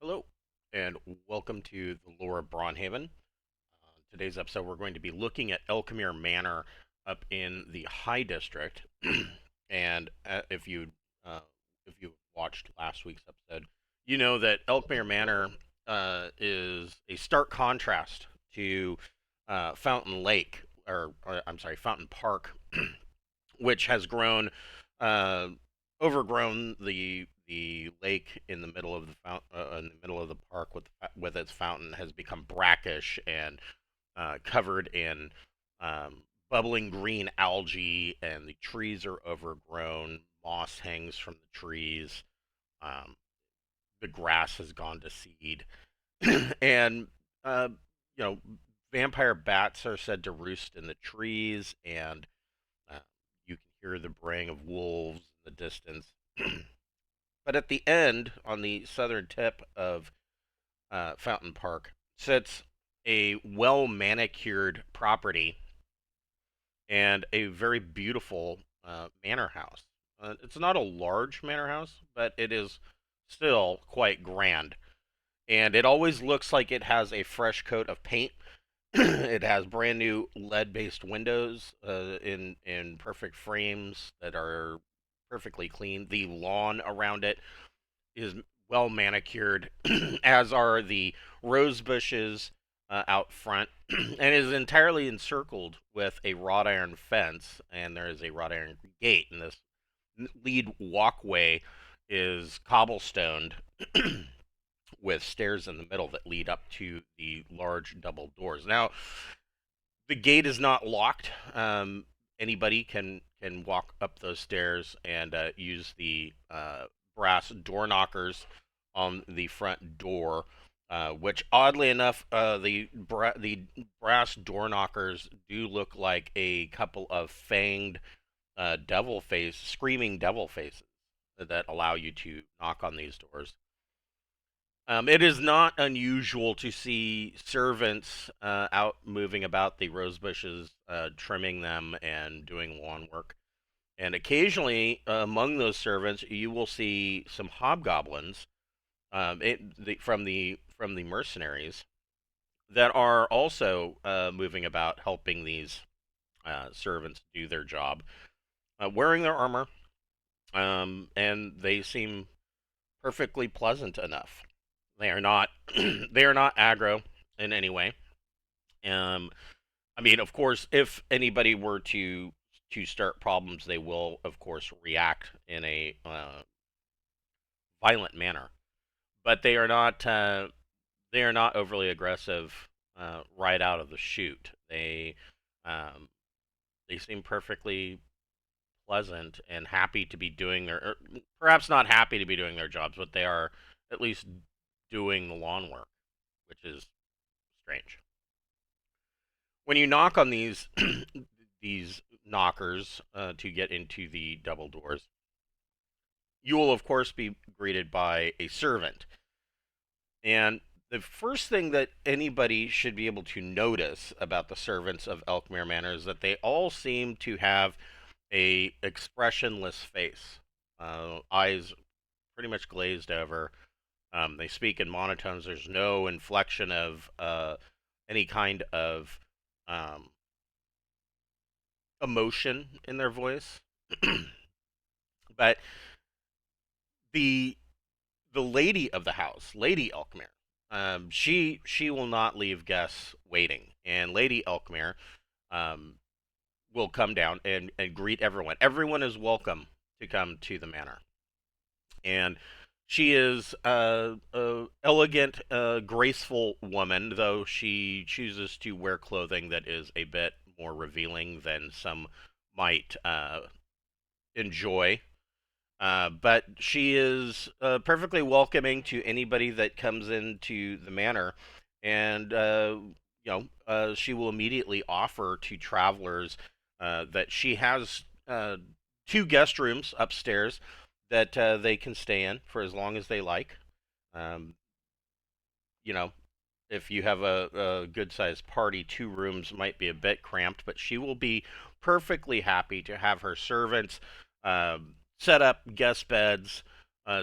Hello, and welcome to the lore of Braunhaven. Today's episode, we're going to be looking at Ehlkmere Manor up in the High District. And uh, if you watched last week's episode, you know that Ehlkmere Manor is a stark contrast to Fountain Lake, or I'm sorry, Fountain Park, which has grown, uh, overgrown the lake in the middle of the in the middle of the park with its fountain has become brackish and covered in bubbling green algae, and the trees are overgrown. Moss hangs from the trees. Um, the grass has gone to seed, and uh, you know, vampire bats are said to roost in the trees, and uh, you can hear the braying of wolves in the distance. But at the end, on the southern tip of Fountain Park, sits a well manicured property and a very beautiful manor house. It's not a large manor house, but it is still quite grand. And it always looks like it has a fresh coat of paint. It has brand new lead based windows in perfect frames that are perfectly clean. The lawn around it is well manicured, as are the rose bushes out front, and is entirely encircled with a wrought iron fence. And there is a wrought iron gate, and this lead walkway is cobblestoned with stairs in the middle that lead up to the large double doors. Now, the gate is not locked. Anybody can walk up those stairs and use the brass door knockers on the front door, which oddly enough, the brass door knockers do look like a couple of fanged screaming devil faces that allow you to knock on these doors. It is not unusual to see servants out moving about the rose bushes, trimming them and doing lawn work. And occasionally, among those servants, you will see some hobgoblins, from the mercenaries that are also moving about, helping these servants do their job, wearing their armor, and they seem perfectly pleasant enough. They are not they are not aggro in any way. Um, I mean, of course, if anybody were to start problems, they will, of course, react in a violent manner. But they are not overly aggressive right out of the chute. Um, they seem perfectly pleasant and happy to be doing their, or perhaps not happy to be doing their jobs, but they are at least doing the lawn work, which is strange. When you knock on these these knockers to get into the double doors, you will of course be greeted by a servant. And the first thing that anybody should be able to notice about the servants of Ehlkmere Manor is that they all seem to have a expressionless face, eyes pretty much glazed over. They speak in monotones. There's no inflection of any kind of um, emotion in their voice. But the the lady of the house, Lady Ehlkmere, she will not leave guests waiting, and Lady Ehlkmere um, will come down and greet everyone. Everyone is welcome to come to the manor, and she is a elegant, graceful woman, though she chooses to wear clothing that is a bit more revealing than some might enjoy. But she is perfectly welcoming to anybody that comes into the manor, and she will immediately offer to travelers that she has two guest rooms upstairs that they can stay in for as long as they like. Um, you know, if you have a good sized party, two rooms might be a bit cramped, but she will be perfectly happy to have her servants set up guest beds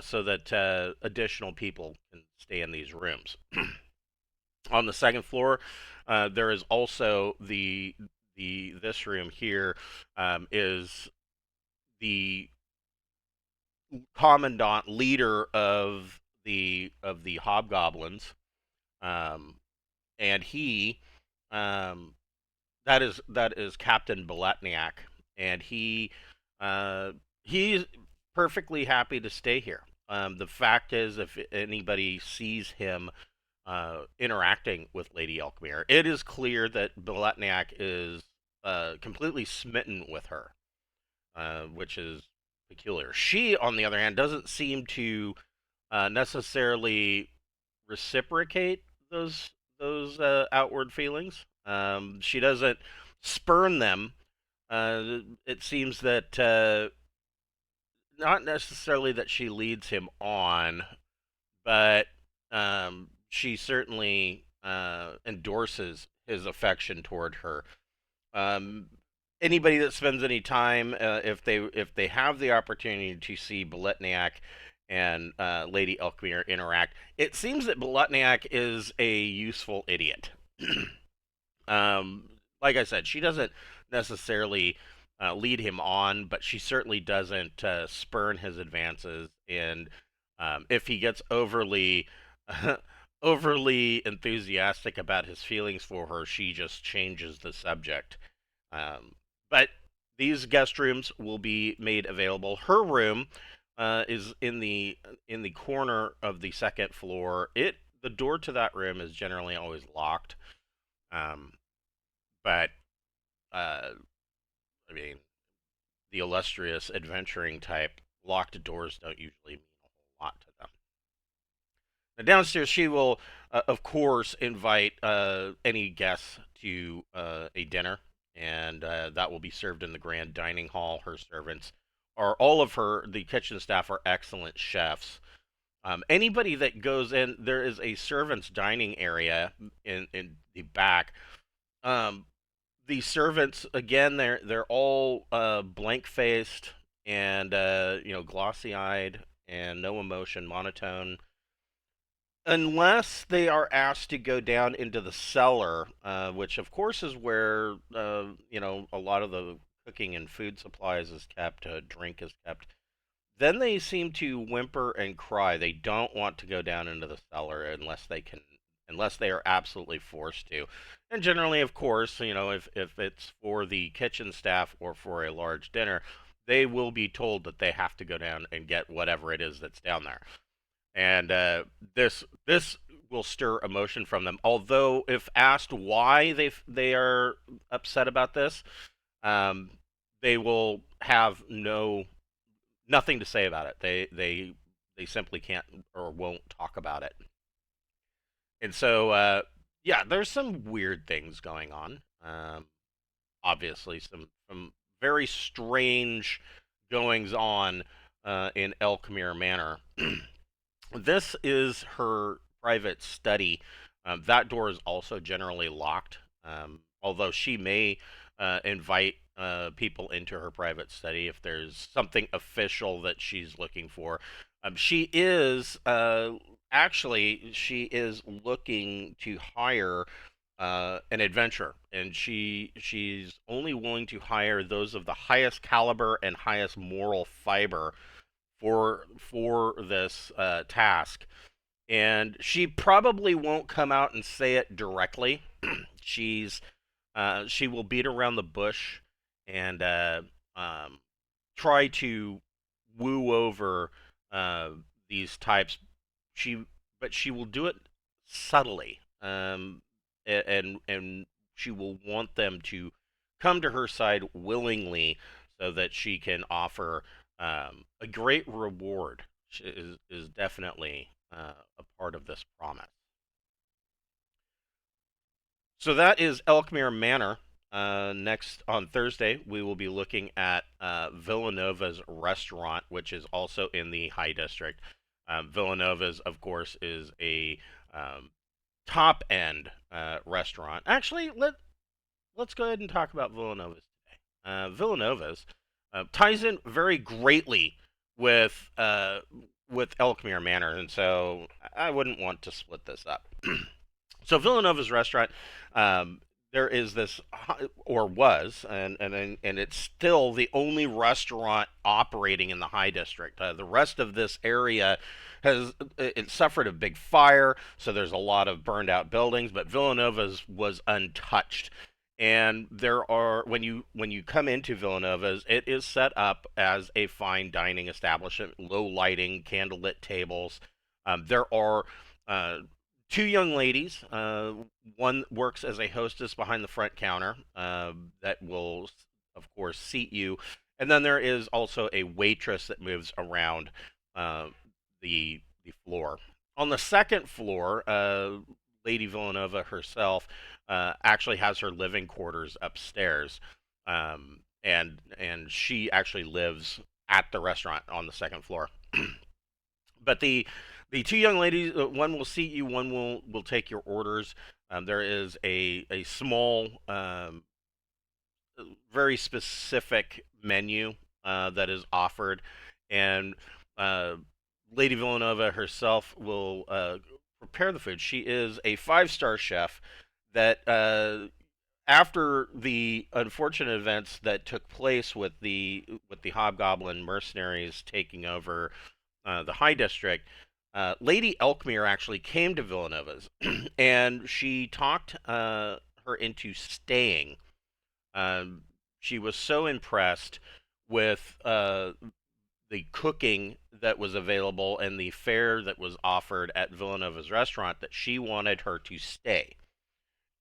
so that additional people can stay in these rooms. On the second floor, there is also the this room here is the commandant leader of the hobgoblins, um, and he um, that is Captain Balatniak, and he's perfectly happy to stay here. The fact is, if anybody sees him interacting with Lady Ehlkmere, it is clear that Balatniak is completely smitten with her, which is peculiar. She, on the other hand, doesn't seem to necessarily reciprocate those outward feelings. She doesn't spurn them. It seems that not necessarily that she leads him on, but she certainly endorses his affection toward her. Um, Anybody that spends any time, if they have the opportunity to see Baletniak and Lady Ehlkmere interact, it seems that Baletniak is a useful idiot. um, like I said, she doesn't necessarily lead him on, but she certainly doesn't spurn his advances. And if he gets overly overly enthusiastic about his feelings for her, she just changes the subject. But these guest rooms will be made available. Her room is in the corner of the second floor. The door to that room is generally always locked. Um, but I mean, the illustrious adventuring type, locked doors don't usually mean a whole lot to them. Now, downstairs, she will, of course, invite any guests to a dinner, and that will be served in the grand dining hall. Her servants are all of her, the kitchen staff are excellent chefs. Anybody that goes in, there is a servants' dining area in the back. Um, the servants, again, they're all blank faced and glossy eyed and no emotion, monotone, unless they are asked to go down into the cellar, which of course is where a lot of the cooking and food supplies is kept, drink is kept. Then they seem to whimper and cry. They don't want to go down into the cellar unless they are absolutely forced to. And generally, of course, if it's for the kitchen staff or for a large dinner, they will be told that they have to go down and get whatever it is that's down there. And this will stir emotion from them. Although, if asked why they are upset about this, um, they will have nothing to say about it. They simply can't or won't talk about it. And so, yeah, there's some weird things going on. Obviously, some very strange goings on in Ehlkmere Manor. This is her private study. That door is also generally locked, although she may invite people into her private study if there's something official that she's looking for. She is actually she is looking to hire an adventurer, and she's only willing to hire those of the highest caliber and highest moral fiber for this task. And she probably won't come out and say it directly. She will beat around the bush and um, try to woo over uh, these types. She but she will do it subtly, and she will want them to come to her side willingly, so that she can offer a great reward. Is definitely a part of this promise. So that is Ehlkmere Manor. Next on Thursday, we will be looking at Villanova's restaurant, which is also in the High District. Villanova's, of course, is a top end restaurant. Actually, let's go ahead and talk about Villanova's today. Villanova's ties in very greatly with with Ehlkmere Manor, and so I wouldn't want to split this up. So Villanova's restaurant, um, there is this, or was, and it's still the only restaurant operating in the High District. The rest of this area has it suffered a big fire, so there's a lot of burned out buildings, but Villanova's was untouched. And there are when you come into Villanova's, it is set up as a fine dining establishment, low lighting, candlelit tables. There are uh, two young ladies. One works as a hostess behind the front counter that will, of course, seat you. And then there is also a waitress that moves around uh, the floor. On the second floor, Lady Villanova herself actually has her living quarters upstairs, and she actually lives at the restaurant on the second floor. But the two young ladies, one will seat you, one will take your orders. There is a small, very specific menu that is offered, and uh, Lady Villanova herself will prepare the food. She is a five-star chef that after the unfortunate events that took place with the Hobgoblin mercenaries taking over the High District, Lady Ehlkmere actually came to Villanova's, and she talked her into staying. Um, she was so impressed with the cooking that was available and the fare that was offered at Villanova's restaurant that she wanted her to stay.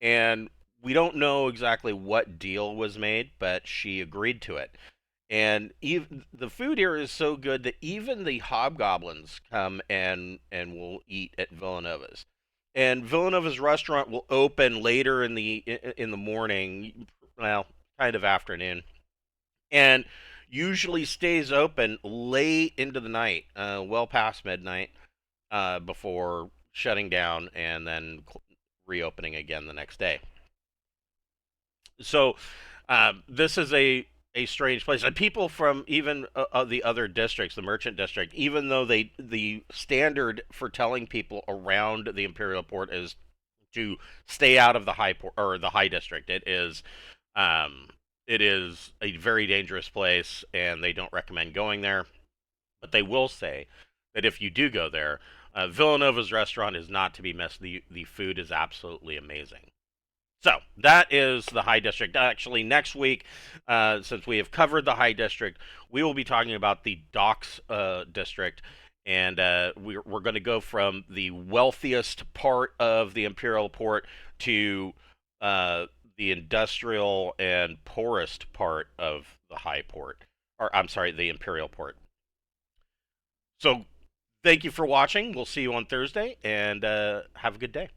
And we don't know exactly what deal was made, but she agreed to it. And even the food here is so good that even the hobgoblins come and will eat at Villanova's. And Villanova's restaurant will open later in the morning, well, kind of afternoon, and usually stays open late into the night, well past midnight, before shutting down and then reopening again the next day. So this is a strange place, and people from even the other districts, the merchant district, even though the standard for telling people around the imperial port is to stay out of the high port or the high district. Um, it is a very dangerous place, and they don't recommend going there. But they will say that if you do go there, Villanova's restaurant is not to be missed. The food is absolutely amazing. So that is the High District. Actually, next week, since we have covered the High District, we will be talking about the Docks District, and we're going to go from the wealthiest part of the Imperial Port to the industrial and poorest part of the High Port, or I'm sorry, the Imperial Port. So thank you for watching. We'll see you on Thursday, and have a good day.